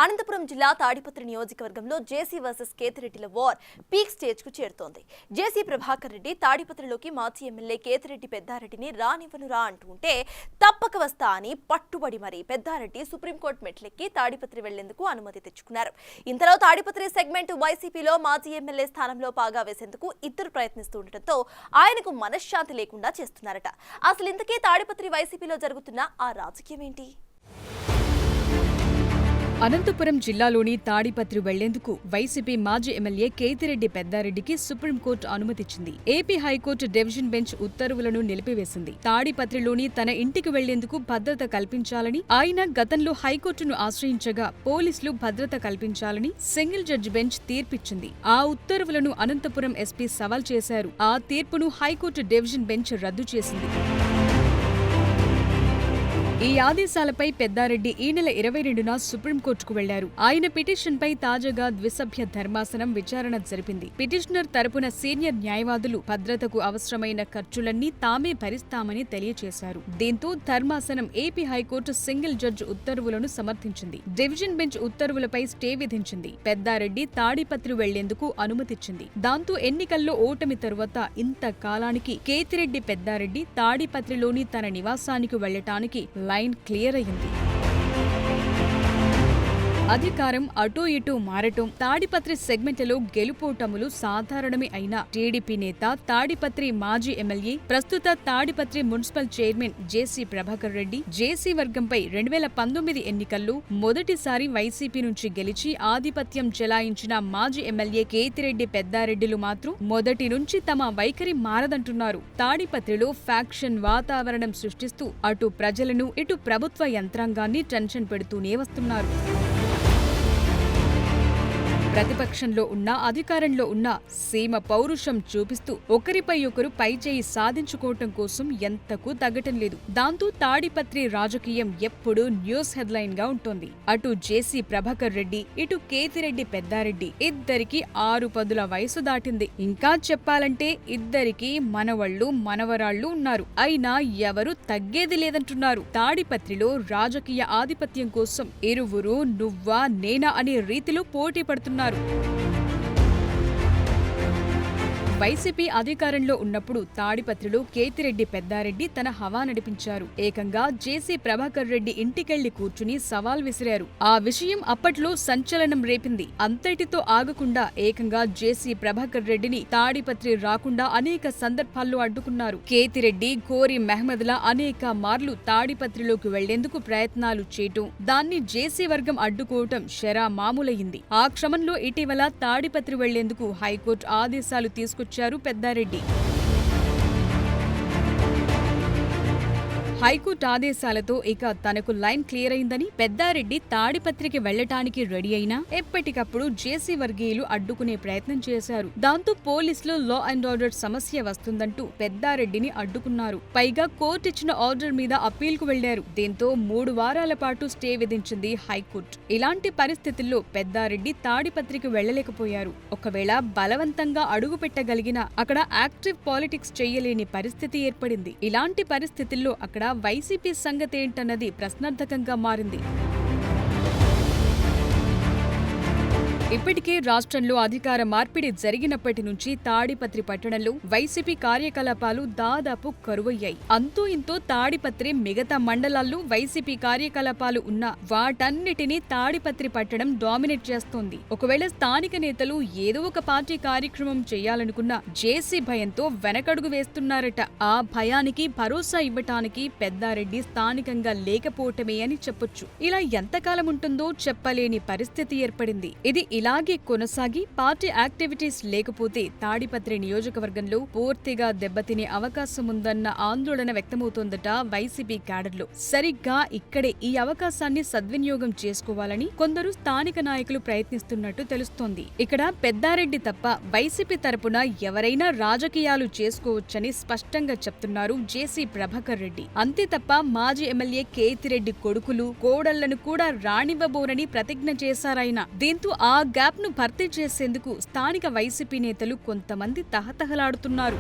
అనంతపురం జిల్లా తాడిపత్రి నియోజకవర్గంలో జేసీ versus కేతిరెడ్డిల war peak stage కు చేరుతోంది. జేసీ ప్రభాకర్ రెడ్డి తాడిపత్రిలోకి మాజీ ఎమ్మెల్యే కేతిరెడ్డి పెద్దారెడ్డిని రానివ్వనురా అంటుంటే తప్పక వస్తా అని పట్టుబడి మరి పెద్దారెడ్డి సుప్రీంకోర్టు మెట్లెక్కి తాడిపత్రి వెళ్లేందుకు అనుమతి తెచ్చుకున్నారు. ఇంతలో తాడిపత్రి సెగ్మెంట్ వైసీపీలో మాజీ ఎమ్మెల్యే స్థానంలో పాగా వేసేందుకు ఇద్దరు ప్రయత్నిస్తుండటంతో ఆయనకు మనశ్శాంతి లేకుండా చేస్తున్నారట. అసలు ఇంతకీ తాడిపత్రి వైసీపీలో జరుగుతున్న ఆ రాజకీయం ఏంటి? అనంతపురం జిల్లాలోని తాడిపత్రి వెళ్లేందుకు వైసీపీ మాజీ ఎమ్మెల్యే కేతిరెడ్డి పెద్దారెడ్డికి సుప్రీంకోర్టు అనుమతిచ్చింది. ఏపీ హైకోర్టు డివిజన్ బెంచ్ ఉత్తర్వులను నిలిపివేసింది. తాడిపత్రిలోని తన ఇంటికి వెళ్లేందుకు భద్రత కల్పించాలని ఆయన గతంలో హైకోర్టును ఆశ్రయించగా పోలీసులు భద్రత కల్పించాలని సింగిల్ జడ్జి బెంచ్ తీర్పిచ్చింది. ఆ ఉత్తర్వులను అనంతపురం ఎస్పీ సవాల్ చేశారు. ఆ తీర్పును హైకోర్టు డివిజన్ బెంచ్ రద్దు చేసింది. ఈ ఆదేశాలపై పెద్దారెడ్డి ఈ నెల 22న సుప్రీంకోర్టుకు వెళ్లారు. ఆయన పిటిషన్పై తాజాగా ద్విసభ్య ధర్మాసనం విచారణ జరిపింది. పిటిషనర్ తరపున సీనియర్ న్యాయవాదులు భద్రతకు అవసరమైన ఖర్చులన్నీ తామే భరిస్తామని తెలియజేశారు. దీంతో ధర్మాసనం ఏపీ హైకోర్టు సింగిల్ జడ్జి ఉత్తర్వులను సమర్థించింది. డివిజన్ బెంచ్ ఉత్తర్వులపై స్టే విధించింది. పెద్దారెడ్డి తాడిపత్రి వెళ్లేందుకు అనుమతిచ్చింది. దాంతో ఎన్నికల్లో ఓటమి తరువాత ఇంతకాలానికి కేతిరెడ్డి పెద్దారెడ్డి తాడిపత్రిలోని తన నివాసానికి వెళ్లటానికి లైన్ క్లియర్ అయింది. అధికారం అటూ ఇటూ మారటం, తాడిపత్రి సెగ్మెంట్లలో గెలుపోటములు సాధారణమే అయినా టీడీపీ నేత, తాడిపత్రి మాజీ ఎమ్మెల్యే, ప్రస్తుత తాడిపత్రి మున్సిపల్ చైర్మన్ జేసీ ప్రభాకర్ రెడ్డి జేసీ వర్గంపై 2019 ఎన్నికల్లో మొదటిసారి వైసీపీ నుంచి గెలిచి ఆధిపత్యం చెలాయించిన మాజీ ఎమ్మెల్యే కేతిరెడ్డి పెద్దారెడ్డిలు మాత్రం మొదటి నుంచి తమ వైఖరి మారదంటున్నారు. తాడిపత్రిలో ఫ్యాక్షన్ వాతావరణం సృష్టిస్తూ అటు ప్రజలను ఇటు ప్రభుత్వ యంత్రాంగాన్ని టెన్షన్ పెడుతూనే వస్తున్నారు. ప్రతిపక్షంలో ఉన్నా అధికారంలో ఉన్నా సీమ పౌరుషం చూపిస్తూ ఒకరిపై ఒకరు పైచేయి సాధించుకోవటం కోసం ఎంతకు తగ్గటం లేదు. దాంతో తాడిపత్రి రాజకీయం ఎప్పుడూ న్యూస్ హెడ్లైన్ గా ఉంటుంది. అటు జేసీ ప్రభాకర్ రెడ్డి, ఇటు కేతిరెడ్డి పెద్దారెడ్డి ఇద్దరికి 6 పదుల వయసు దాటింది. ఇంకా చెప్పాలంటే ఇద్దరికి మనవళ్లు మనవరాళ్లు ఉన్నారు. అయినా ఎవరు తగ్గేది లేదంటున్నారు. తాడిపత్రిలో రాజకీయ ఆధిపత్యం కోసం ఇరువురు నువ్వా నేనా అనే రీతిలో పోటీ పడుతున్నారు. వైసీపీ అధికారంలో ఉన్నప్పుడు తాడిపత్రిలో కేతిరెడ్డి పెద్దారెడ్డి తన హవా నడిపించారు. ఏకంగా జేసీ ప్రభాకర్ రెడ్డి ఇంటికెళ్లి కూర్చుని సవాల్ విసిరారు. ఆ విషయం అప్పట్లో సంచలనం రేపింది. అంతటితో ఆగకుండా ఏకంగా జేసీ ప్రభాకర్ రెడ్డిని తాడిపత్రి రాకుండా అనేక సందర్భాల్లో అడ్డుకున్నారు. కేతిరెడ్డి, గోరి మహ్మద్లా అనేక మార్లు తాడిపత్రిలోకి వెళ్లేందుకు ప్రయత్నాలు చేయటం, దాన్ని జేసీ వర్గం అడ్డుకోవటం శరా మామూలయ్యింది. ఆ క్రమంలో ఇటీవల తాడిపత్రి వెళ్లేందుకు హైకోర్టు ఆదేశాలు తీసుకొచ్చారు పెద్దారెడ్డి. హైకోర్టు ఆదేశాలతో ఇక తనకు లైన్ క్లియర్ అయిందని పెద్దారెడ్డి తాడిపత్రికి వెళ్లటానికి రెడీ అయినా ఎప్పటికప్పుడు జేసీ వర్గీయులు అడ్డుకునే ప్రయత్నం చేశారు. దాంతో పోలీసులు లా అండ్ ఆర్డర్ సమస్య వస్తుందంటూ పెద్దారెడ్డిని అడ్డుకున్నారు. పైగా కోర్టు ఇచ్చిన ఆర్డర్ మీద అప్పీల్ కు వెళ్లారు. దీంతో 3 వారాల పాటు స్టే విధించింది హైకోర్టు. ఇలాంటి పరిస్థితుల్లో పెద్దారెడ్డి తాడిపత్రికి వెళ్లలేకపోయారు. ఒకవేళ బలవంతంగా అడుగు పెట్టగలిగినా అక్కడ యాక్టివ్ పాలిటిక్స్ చేయలేని పరిస్థితి ఏర్పడింది. ఇలాంటి పరిస్థితుల్లో అక్కడ వైసీపీ సంగతేంటన్నది ప్రశ్నార్థకంగా మారింది. ఇప్పటికే రాష్ట్రంలో అధికార మార్పిడి జరిగినప్పటి నుంచి తాడిపత్రి పట్టణంలో వైసీపీ కార్యకలాపాలు దాదాపు కరువయ్యాయి. అంతో ఇంతో తాడిపత్రి మిగతా మండలాల్లో వైసీపీ కార్యకలాపాలు ఉన్నా వాటన్నిటినీ తాడిపత్రి పట్టణం డామినేట్ చేస్తోంది. ఒకవేళ స్థానిక నేతలు ఏదో ఒక పార్టీ కార్యక్రమం చేయాలనుకున్నా జేసీ భయంతో వెనకడుగు వేస్తున్నారట. ఆ భయానికి భరోసా ఇవ్వటానికి పెద్దారెడ్డి స్థానికంగా లేకపోవటమే అని చెప్పొచ్చు. ఇలా ఎంతకాలం ఉంటుందో చెప్పలేని పరిస్థితి ఏర్పడింది. ఇది ఇలాగే కొనసాగి పార్టీ యాక్టివిటీస్ లేకపోతే తాడిపత్రి నియోజకవర్గంలో పూర్తిగా దెబ్బతినే అవకాశముందన్న ఆందోళన వ్యక్తమవుతోందట వైసీపీ క్యాడర్లో. సరిగ్గా ఇక్కడే ఈ అవకాశాన్ని సద్వినియోగం చేసుకోవాలని కొందరు స్థానిక నాయకులు ప్రయత్నిస్తున్నట్టు తెలుస్తోంది. ఇక్కడ పెద్దారెడ్డి తప్ప వైసీపీ తరపున ఎవరైనా రాజకీయాలు చేసుకోవచ్చని స్పష్టంగా చెప్తున్నారు జేసీ ప్రభాకర్ రెడ్డి. అంతే తప్ప మాజీ ఎమ్మెల్యే కేతిరెడ్డి కొడుకులు, కోడళ్లను కూడా రానివ్వబోరని ప్రతిజ్ఞ చేశారాయన. దీంతో ఆ గ్యాప్ ను భర్తీ చేసేందుకు స్థానిక వైసీపీ నేతలు కొంతమంది తహతహలాడుతున్నారు.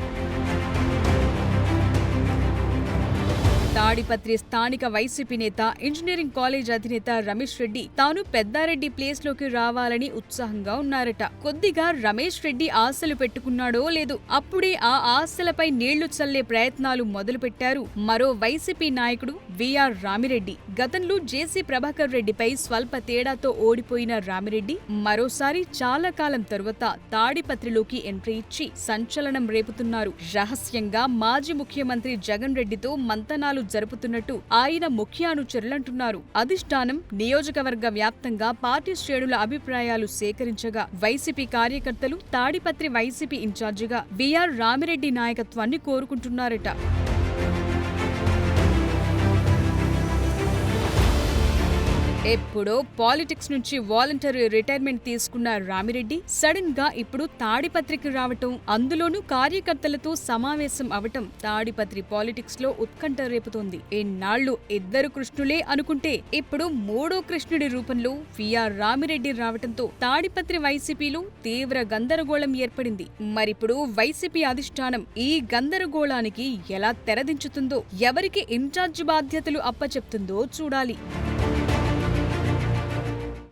తాడిపత్రి స్థానిక వైసీపీ నేత, ఇంజనీరింగ్ కాలేజ్ అధినేత రమేష్ రెడ్డి తాను పెద్దారెడ్డి ప్లేస్ లోకి రావాలని ఉత్సాహంగా ఉన్నారట. కొద్దిగా రమేష్ రెడ్డి ఆశలు పెట్టుకున్నాడో లేదో అప్పుడే ఆ ఆశలపై నీళ్లు చల్లే ప్రయత్నాలు మొదలుపెట్టారు మరో వైసీపీ నాయకుడు విఆర్ రామిరెడ్డి. గతంలో జేసీ ప్రభాకర్ రెడ్డిపై స్వల్ప తేడాతో ఓడిపోయిన రామిరెడ్డి మరోసారి చాలా కాలం తరువాత తాడిపత్రిలోకి ఎంట్రీ ఇచ్చి సంచలనం రేపుతున్నారు. రహస్యంగా మాజీ ముఖ్యమంత్రి జగన్ రెడ్డితో మంతనాలు జరుపుతున్నట్టు ఆయన ముఖ్య అనుచరులంటున్నారు. అధిష్టానం నియోజకవర్గ వ్యాప్తంగా పార్టీ శ్రేణుల అభిప్రాయాలు సేకరించగా వైసీపీ కార్యకర్తలు తాడిపత్రి వైసీపీ ఇన్ఛార్జిగా విఆర్ రామిరెడ్డి నాయకత్వాన్ని కోరుకుంటున్నారట. ఎప్పుడో పాలిటిక్స్ నుంచి వాలంటరీ రిటైర్మెంట్ తీసుకున్న రామిరెడ్డి సడన్ గా ఇప్పుడు తాడిపత్రికి రావటం, అందులోనూ కార్యకర్తలతో సమావేశం అవటం తాడిపత్రి పాలిటిక్స్ లో ఉత్కంఠ రేపుతోంది. ఎన్నాళ్లు ఇద్దరు కృష్ణులే అనుకుంటే ఇప్పుడు మూడో కృష్ణుడి రూపంలో విఆర్ రామిరెడ్డి రావటంతో తాడిపత్రి వైసీపీలో తీవ్ర గందరగోళం ఏర్పడింది. మరిప్పుడు వైసీపీ అధిష్టానం ఈ గందరగోళానికి ఎలా తెరదించుతుందో, ఎవరికి ఇన్ఛార్జ్ బాధ్యతలు అప్పచెప్తుందో చూడాలి.